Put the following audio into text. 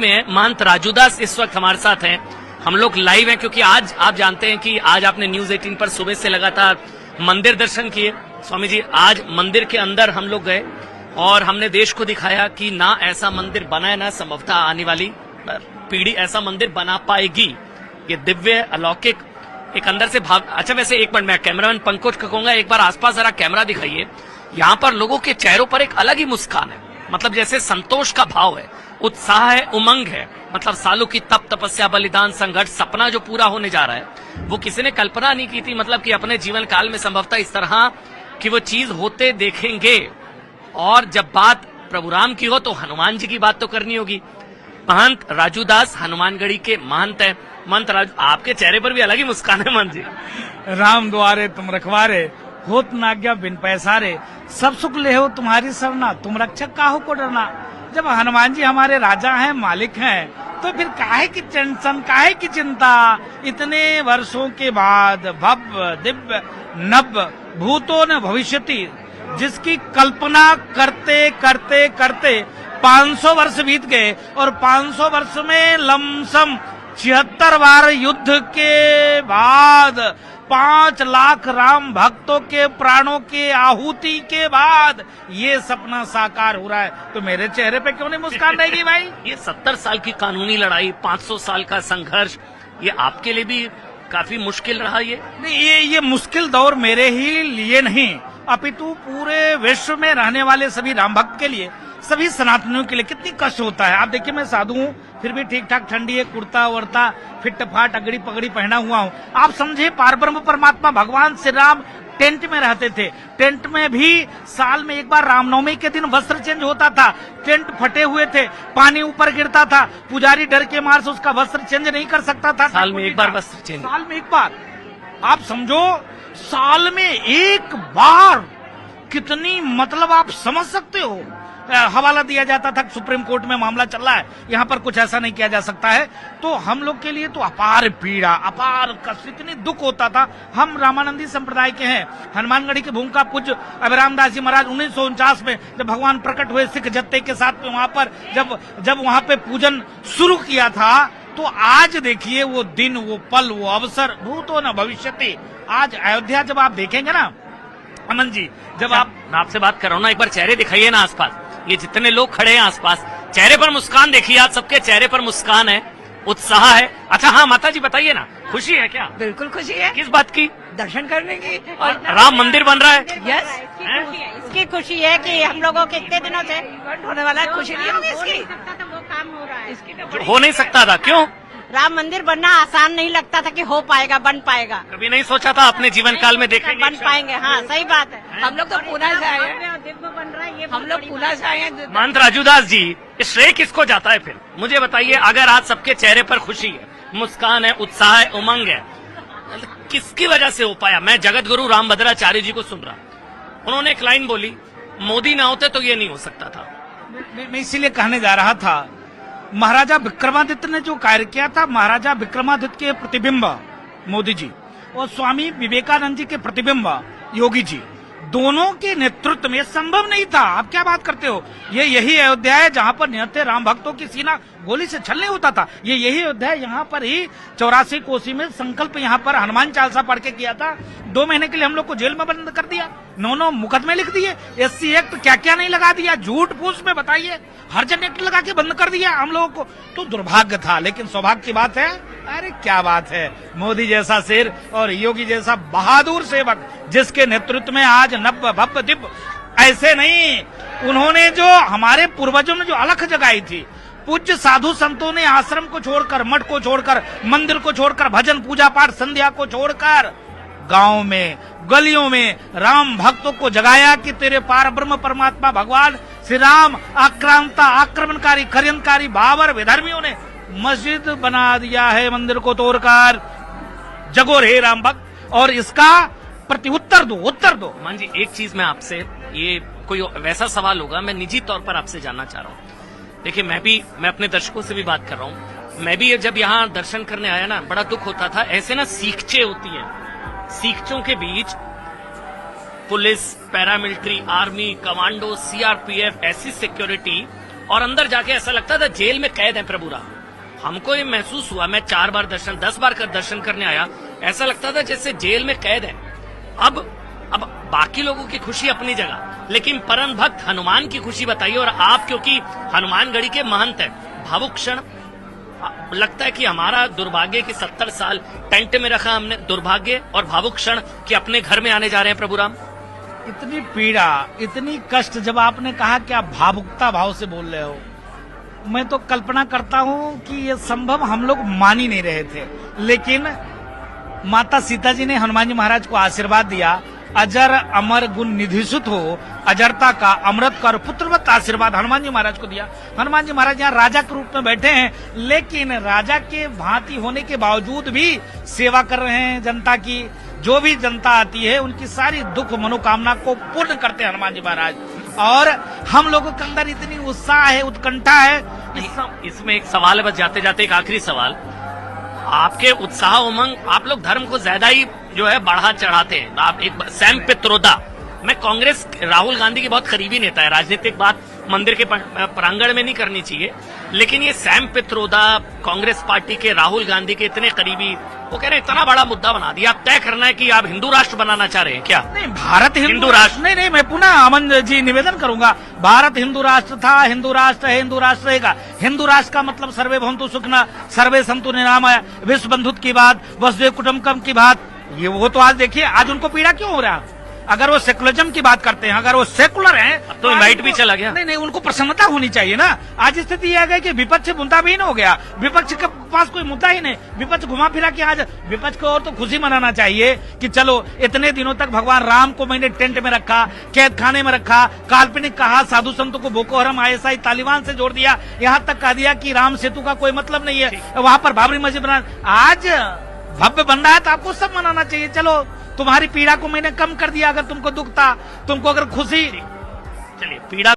में है। महंत राजूदास इस वक्त हमारे साथ हैं। हम लोग लाइव हैं क्योंकि आज आप जानते हैं कि आज आपने न्यूज 18 पर सुबह से लगातार मंदिर दर्शन किए। स्वामी जी, आज मंदिर के अंदर हम लोग गए और हमने देश को दिखाया कि ना ऐसा मंदिर बना है, ना संभवतः आने वाली पीढ़ी ऐसा मंदिर बना पाएगी। ये दिव्य अलौकिक एक अंदर से भाव। अच्छा, वैसे एक मिनट मैं कैमरामैन पंकज को कहूंगा एक बार आसपास जरा कैमरा दिखाइए। यहाँ पर लोगों के चेहरों पर एक अलग ही मुस्कान है, मतलब जैसे संतोष का भाव है, उत्साह है, उमंग है। मतलब सालों की तप तपस्या बलिदान संघर्ष सपना जो पूरा होने जा रहा है वो किसी ने कल्पना नहीं की थी। मतलब कि अपने जीवन काल में संभवतः इस तरह की वो चीज होते देखेंगे। और जब बात प्रभु राम की हो तो हनुमान जी की बात तो करनी होगी। महंत राजूदास हनुमानगढ़ी के महंत है। महंत राजू, आपके चेहरे पर भी अलग ही मुस्कान है महंत जी। राम द्वारे तुम रखवारे, होत नाज्ञा बिन पैसारे, सब सुख ले हो तुम्हारी सरना, तुम रक्षक काहू को डरना। जब हनुमान जी हमारे राजा हैं, मालिक हैं, तो फिर काहे की टेंशन, काहे की चिंता। इतने वर्षों के बाद भव्य दिव्य नभ भूतो न भविष्यति, जिसकी कल्पना करते करते करते 500 वर्ष बीत गए और 500 वर्ष में लमसम 76 बार युद्ध के बाद 5 लाख राम भक्तों के प्राणों के आहुति के बाद ये सपना साकार हो रहा है, तो मेरे चेहरे पे क्यों नहीं मुस्कान रहेगी भाई। ये 70 साल की कानूनी लड़ाई, 500 साल का संघर्ष, ये आपके लिए भी काफी मुश्किल रहा। ये नहीं, ये मुश्किल दौर मेरे ही लिए नहीं अपितु पूरे विश्व में रहने वाले सभी राम भक्त के लिए, सभी सनातनियों के लिए कितनी कष्ट होता है। आप देखिए, मैं साधु हूँ फिर भी ठीक ठाक ठंडी है, कुर्ता वर्ता फिट फाट अगड़ी पगड़ी पहना हुआ हूँ। आप समझे, पारब्रह्म परमात्मा भगवान श्री राम टेंट में रहते थे। टेंट में भी साल में एक बार रामनवमी के दिन वस्त्र चेंज होता था। टेंट फटे हुए थे, पानी ऊपर गिरता था, पुजारी डर के मार से उसका वस्त्र चेंज नहीं कर सकता था। साल में एक बार वस्त्र चेंज, साल में एक बार। आप समझो, साल में एक बार कितनी, मतलब आप समझ सकते हो। हवाला दिया जाता था, सुप्रीम कोर्ट में मामला चल रहा है, यहाँ पर कुछ ऐसा नहीं किया जा सकता है। तो हम लोग के लिए तो अपार पीड़ा, अपार कष्ट, इतनी दुख होता था। हम रामानंदी संप्रदाय के हैं। हनुमानगढ़ी के भूमि का पूज्य अभिराम दास जी महाराज 1949 में जब भगवान प्रकट हुए सिख जत्थे के साथ में, वहां पर जब वहां पे पूजन शुरू किया था, तो आज देखिए वो दिन, वो पल, वो अवसर भूतो न भविष्यति। आज अयोध्या जब आप देखेंगे ना अमन जी, जब आप, मैं आपसे बात कर रहा हूँ ना, एक बार चेहरे दिखाइए ना आसपास। ये जितने लोग खड़े हैं आसपास, चेहरे पर मुस्कान देखिए, आप सबके चेहरे पर मुस्कान है, उत्साह है। अच्छा हाँ माता जी बताइए ना, खुशी है क्या? बिल्कुल खुशी है। किस बात की? दर्शन करने की। और राम मंदिर बन रहा है। यस, इसकी खुशी है कि हम लोगों के इतने दिनों से होने वाला है। खुशी नहीं होगी इसकी? वो काम हो रहा है, इसकी हो नहीं सकता था, क्यों? राम मंदिर बनना आसान नहीं लगता था कि हो पाएगा, बन पाएगा। कभी नहीं सोचा था अपने जीवन काल में देखेंगे बन पाएंगे। हाँ सही बात है। हम लोग तो पूना से आए हैं, दिव्य बन रहा है, ये हम लोग पूना से आए हैं। महंत राजूदास जी, ये श्रेय किसको जाता है फिर? मुझे बताइए, अगर आज सबके चेहरे पर खुशी है, मुस्कान है, उत्साह है, उमंग है, किसकी वजह से हो पाया? मैं जगत गुरु रामभद्राचार्य जी को सुन रहा, उन्होंने एक लाइन बोली, मोदी ना होते तो ये नहीं हो सकता था। मैं इसीलिए कहने जा रहा था, महाराजा विक्रमादित्य ने जो कार्य किया था, महाराजा विक्रमादित्य के प्रतिबिंब मोदी जी और स्वामी विवेकानंद जी के प्रतिबिंब योगी जी, दोनों के नेतृत्व में संभव नहीं था। आप क्या बात करते हो? ये यही अयोध्या है जहां पर निहत्थे राम भक्तों की सीना गोली से छलने होता था। ये यही अयोध्या है, यहाँ पर ही 84 कोसी में संकल्प यहाँ पर हनुमान चालीसा पढ़ के किया था। 2 महीने के लिए हम लोग को जेल में बंद कर दिया, 9 मुकदमे लिख दिए, SC एक्ट क्या क्या नहीं लगा दिया, झूठ फूस में बताइए, हर्जन एक्ट लगा के बंद कर दिया हम लोगों को। तो दुर्भाग्य था, लेकिन सौभाग्य की बात है, अरे क्या बात है, मोदी जैसा शेर और योगी जैसा बहादुर सेवक जिसके नेतृत्व में आज नभ भव्य दिव्य, ऐसे नहीं, उन्होंने जो हमारे पूर्वजों ने जो अलख जगाई थी, पूज्य साधु संतों ने आश्रम को छोड़कर, मठ को छोड़कर, मंदिर को छोड़कर, भजन पूजा पाठ संध्या को छोड़कर गांव में, गलियों में राम भक्तों को जगाया कि तेरे पार ब्रह्म परमात्मा भगवान श्री राम आक्रांता, आक्रमणकारी, षड्यंत्रकारी बाबर विधर्मियों ने मस्जिद बना दिया है, मंदिर को तोड़कर। जगो रे राम भक्त, और इसका प्रति उत्तर दो, उत्तर दो। मान जी, एक चीज मैं आपसे, ये कोई वैसा सवाल होगा, मैं निजी तौर पर आपसे जानना चाह रहा हूँ। देखिए, मैं अपने दर्शकों से भी बात कर रहा हूँ। मैं भी जब यहाँ दर्शन करने आया ना, बड़ा दुख होता था। ऐसे ना सीखचे होती हैं, सीखचों के बीच police, paramilitary, army, commando, CRPF, ऐसी सिक्योरिटी और अंदर जाके ऐसा लगता था जेल में कैद है प्रभु राम। हमको ये महसूस हुआ, मैं 4 बार दर्शन 10 बार का दर्शन करने आया, ऐसा लगता था जैसे जेल में कैद है। अब बाकी लोगों की खुशी अपनी जगह, लेकिन परम भक्त हनुमान की खुशी बताइए। और आप क्योंकि हनुमानगढ़ी के महंत हैं, भावुक क्षण लगता है कि हमारा दुर्भाग्य कि 70 साल टेंट में रखा हमने, दुर्भाग्य और भावुक क्षण कि अपने घर में आने जा रहे हैं प्रभु राम। इतनी पीड़ा, इतनी कष्ट, जब आपने कहा कि आप भावुकता भाव से बोल रहे हो, मैं तो कल्पना करता हूं कि ये संभव हम लोग मान ही नहीं रहे थे। लेकिन माता सीता जी ने हनुमान जी महाराज को आशीर्वाद दिया, अजर अमर गुण निधिसुत हो, अजरता का, अमृत का और पुत्रवत आशीर्वाद हनुमान जी महाराज को दिया। हनुमान जी महाराज यहाँ राजा के रूप में बैठे हैं, लेकिन राजा के भांति होने के बावजूद भी सेवा कर रहे हैं जनता की। जो भी जनता आती है उनकी सारी दुख मनोकामना को पूर्ण करते हैं हनुमान जी महाराज। और हम लोगों के अंदर इतनी उत्साह है, उत्कंठा है। इसमें एक सवाल है, बस जाते जाते एक आखिरी सवाल। आपके उत्साह उमंग, आप लोग धर्म को ज्यादा ही जो है बढ़ा चढ़ाते हैं। आप एक सैम पित्रोदा, मैं कांग्रेस राहुल गांधी की बहुत करीबी नेता है, राजनीतिक बात मंदिर के प्रांगण में नहीं करनी चाहिए, लेकिन ये सैम पित्रोदा कांग्रेस पार्टी के राहुल गांधी के इतने करीबी, वो कह रहे हैं इतना बड़ा मुद्दा बना दिया, अब तय करना है कि आप हिंदू राष्ट्र बनाना चाह रहे हैं क्या? नहीं, भारत हिंदू राष्ट्र नहीं, मैं पुनः अमन जी निवेदन करूंगा, भारत हिंदू राष्ट्र था, हिंदू राष्ट्र है, हिंदू राष्ट्र रहेगा। हिंदू राष्ट्र का मतलब सर्वे भवन्तु सुखिनः, सर्वे सन्तु निरामया, विश्व बंधुत्व की बात, वसुधैव कुटुम्बकम की बात, ये वो तो आज देखिए, आज उनको पीड़ा क्यों हो रहा है? अगर वो सेकुलरिज्म की बात करते हैं, अगर वो सेकुलर हैं, तो इनवाइट भी चला गया। नहीं, उनको प्रसन्नता होनी चाहिए ना। आज स्थिति यह है कि विपक्ष मुद्दाहीन हो गया, विपक्ष के पास कोई मुद्दा ही नहीं, विपक्ष घुमा फिरा के आज विपक्ष को और तो खुशी मनाना चाहिए कि चलो इतने दिनों तक भगवान राम को मैंने टेंट में रखा, कैद खाने में रखा, काल्पनिक कहा, साधु संतों को बोको हराम ISI तालिबान से जोड़ दिया, यहाँ तक कह दिया कि राम सेतु का कोई मतलब नहीं है, वहां पर बाबरी मस्जिद बना, आज भव्य बन रहा है, तो आपको सब मनाना चाहिए। चलो तुम्हारी पीड़ा को मैंने कम कर दिया, अगर तुमको दुख था, तुमको अगर खुशी, चलिए पीड़ा